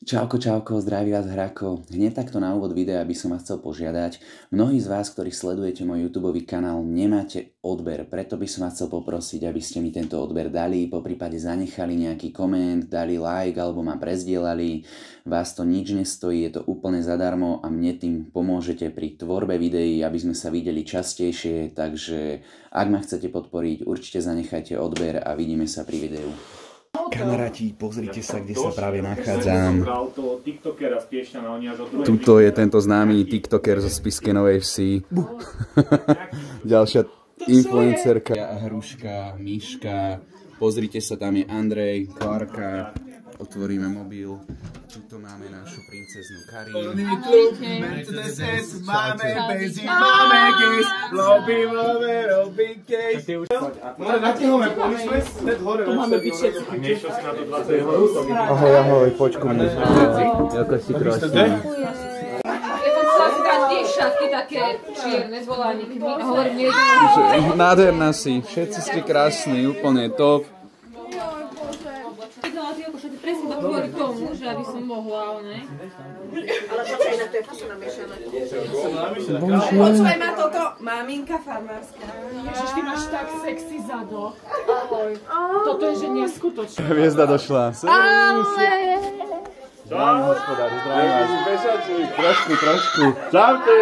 Čauko, čauko, zdraví vás Hrako. Hneď takto na úvod videa by som vás chcel požiadať. Mnohí z vás, ktorí sledujete môj YouTube kanál, nemáte odber, preto by som vás chcel poprosiť, aby ste mi tento odber dali, poprípade zanechali nejaký koment, dali like alebo ma prezdielali. Vás to nič nestojí, je to úplne zadarmo a mne tým pomôžete pri tvorbe videí, aby sme sa videli častejšie, takže ak ma chcete podporiť, určite zanechajte odber a vidíme sa pri videu. Kamaráti, pozrite sa, kde sa práve nachádzam. Tuto je tento známy tiktoker zo Spišskej Novej Vsi. Ďalšia influencerka, Hruška, Miška. Pozrite sa, tam je Andrej, Klárka. Otvoríme mobil. Tuto máme našu princeznú Karin. Ahoj, ahoj, poď ku mne. Ako si krásny. Šatky také čierne s volánikmi. Nádherná si, všetci ste krásni, úplne top. Presne to kvôli tomu, že aby som mohla, ne? Ale počkaj, na to je fasa namiešané. Počkaj ma toto, maminka farmárska. Ježiš, ty máš tak sexy zadok. Ahoj. Toto je, že neskutočné. Hviezda došla. Ale... Zdravím, hospodár, zdravím vás. Trošku. Čaute.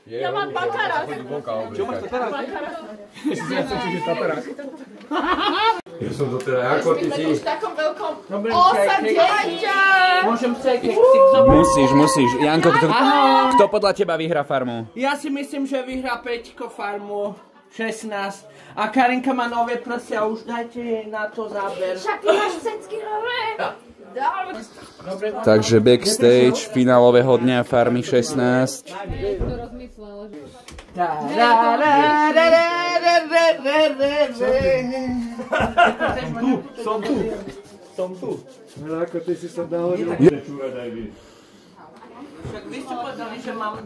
Ja mám bakarát. Čo máš tatarák? Ja som čiže tatarák. Ja som to teda, ako ty si? V takom veľkom osadeťa. Môžem sa aj Musíš. Janko, kto podľa teba vyhrá farmu? Ja si myslím, že vyhrá Peťko farmu 16. A Karinka má nové prsia, už dajte jej na to záber. Však ty máš všetky nové. Takže backstage finálového dňa farmy 16. Som tu. No ako ty si sa nahodil. Však vy ste povedali, že mám...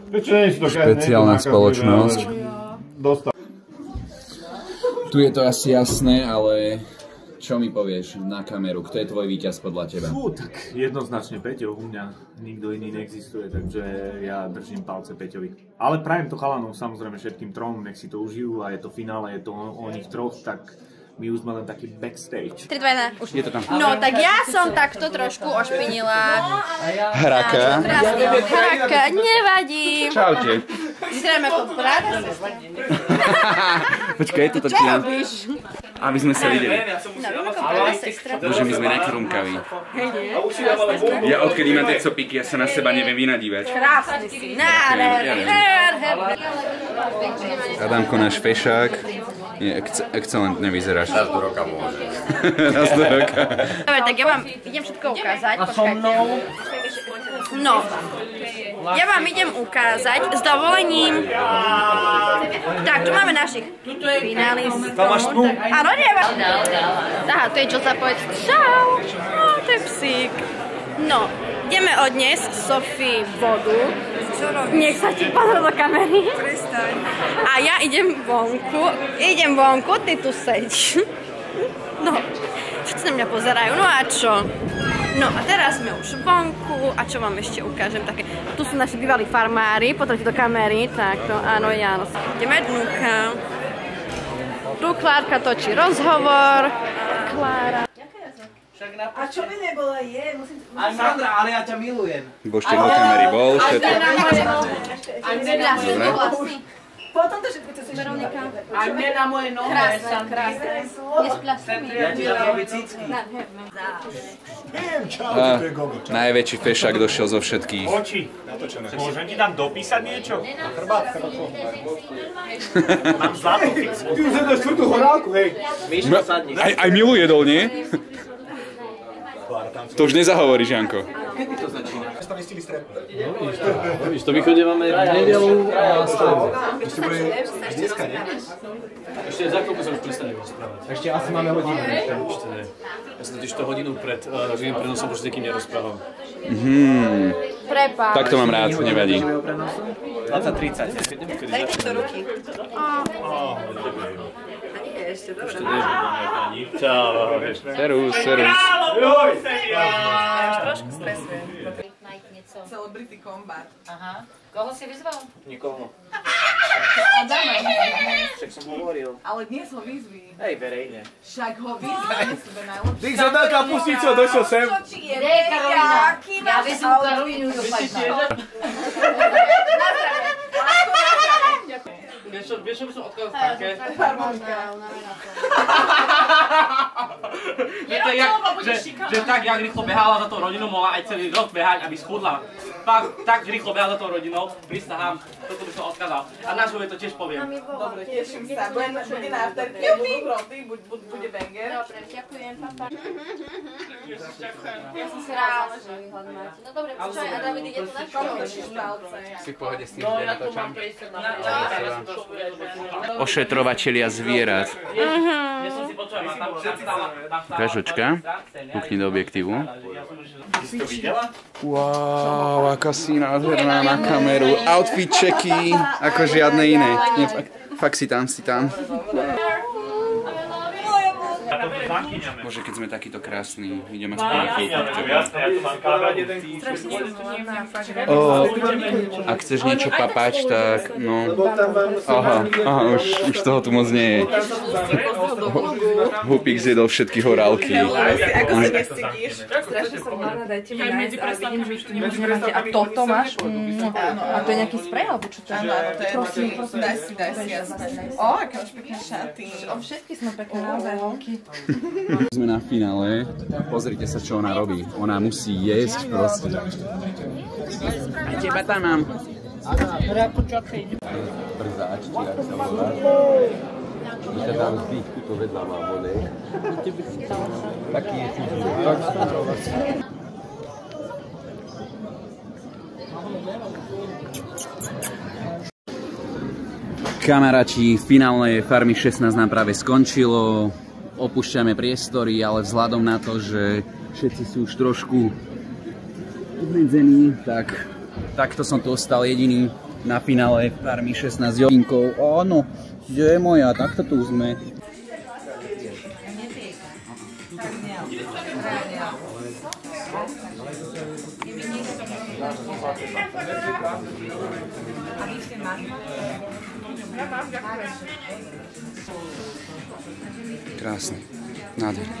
Špeciálna spoločnosť. Tu je to asi jasné, ale čo mi povieš na kameru? Kto je tvoj víťaz podľa teba? Tak jednoznačne Peťo, u mňa nikto iný neexistuje, takže ja držím palce Peťovi. Ale prajem to chalanom, samozrejme všetkým trom, nech si to užijú a je to finále, je to o nich troch, tak my už sme len taký backstage. 3, 2, 1, už. Je to tam. No, tak ja som takto trošku ošpinila. Hraka. Hraka, nevadí. Čaute. Vyzeráme ako brat. Počkaj, je to Čo robíš? aby sme sa videli. No, ako brat, sestra. Bože, my sme nakrúmkaví. Ja odkedy mám tie copíky, ja sa na seba neviem vynadívať. Krásny si. Nádherný. Adamko, náš fešák. Je excelentne vyzeráš. Raz do roka môže. Raz do roka. Dobre, tak ja vám idem všetko ukázať. A so mnou? No, ja vám idem ukázať s dovolením. Tak, tu máme našich finalistov. Tam máš tmu? Áno, nemáš. Aha, to je čo sa povedz. Čau. To je psík. No, ideme odniesť Sofii vodu. Nech sa ti pozrie do kamery. A ja idem vonku, ty tu seď. No, všetci na mňa pozerajú, no a čo? No a teraz sme už vonku a čo vám ešte ukážem také. Tu sú naši bývalí farmári, pozrite do kamery, takto, áno, János. Ideme dnuka. Tu Klárka točí rozhovor. Klára. A čo by nebola je? Aj Sandra, ale ja ťa milujem. Božte do kamery bol, všetko. Potom to všetko, čo si Veronika. Aj mne na moje nohe, Sandra. Ja ti dám robiť cícky. Najväčší fešák došiel zo všetkých. Oči. Môžem ti tam dopísať niečo? Mám zlatú fixku. Ty už jedeš čtvrtú horálku, hej. Miško, sadni. Aj Milu jedol, nie? To už nezahovoríš, Janko. Kedy to začína? Víš, to vychodievame v nedelu a stredu. Ešte bude dneska, nie? Ešte za chvíľku sa už prestanem rozprávať. Ešte asi máme hodinu. Ešte ne. Ja som totiž to hodinu pred živým prenosom už s niekým nerozprával. Prepáč. Tak to mám rád, nevadí. 20:30. Dajte to ruky. ešte, dobre. Čau. Serus, serus. Ja už trošku stresujem. Celebrity Combat. Aha. Koho si vyzval? Nikoho. Adama. Však som hovoril. Ale dnes ho vyzví. Hej, verejne. Však ho vyzví, sebe najlepšie. Ty sa veľká pustico, došiel sem. Nie, Karolina. Ja vyzvú Karolínu do fajta. Vieš, čo by som odkázal také? Že tak, jak rýchlo behala za tou rodinou, mohla aj celý rok behať, aby schudla. Tak rýchlo behala za tou rodinou, prisahám, toto by som odkázal. A nášho to tiež poviem. Dobre, teším sa. Bude na afterke, budú roty, bude banger. Dobre, ďakujem, papa. Ja som si ráda, že výhľad máte. No dobre, čo aj, a David ide tu na čo? Si v pohode s tým, že natočam. Ošetrovatelia zvierat. Kažočka, kúkni do objektívu. Wow, aká si nádherná na kameru. Outfit checky, ako žiadne iné. Nie, fakt si tam. Bože, keď sme takýto krásni, ideme aspoň na chvíľku. Ak chceš niečo papať, tak no... Aha, už toho tu moc nie je. Hupík zjedol všetky horálky. Ako si nescítiš? Strašne som hľadá, dajte mi nájsť, ale vidím, že už tu nemôžeme mať. A toto máš? A to je nejaký sprej, alebo čo to je? Áno, to je. Prosím, daj si. Ó, aké máš pekné šaty. Všetky sme pekné, naozaj, holky. Sme na finále. Pozrite sa, čo ona robí. Ona musí jesť proste. A teba tam mám. Brzáč, či ak sa volá. Víte, tam zbých tuto vedľa má vode. Taký je čudný. Kamaráti, finálne Farmy 16 nám práve skončilo. Opúšťame priestory, ale vzhľadom na to, že všetci sú už trošku obmedzení, tak takto som tu ostal jediný na finále Farmy 16 jovinkou. Áno, kde je moja? Takto tu sme. Krásne, nádherné.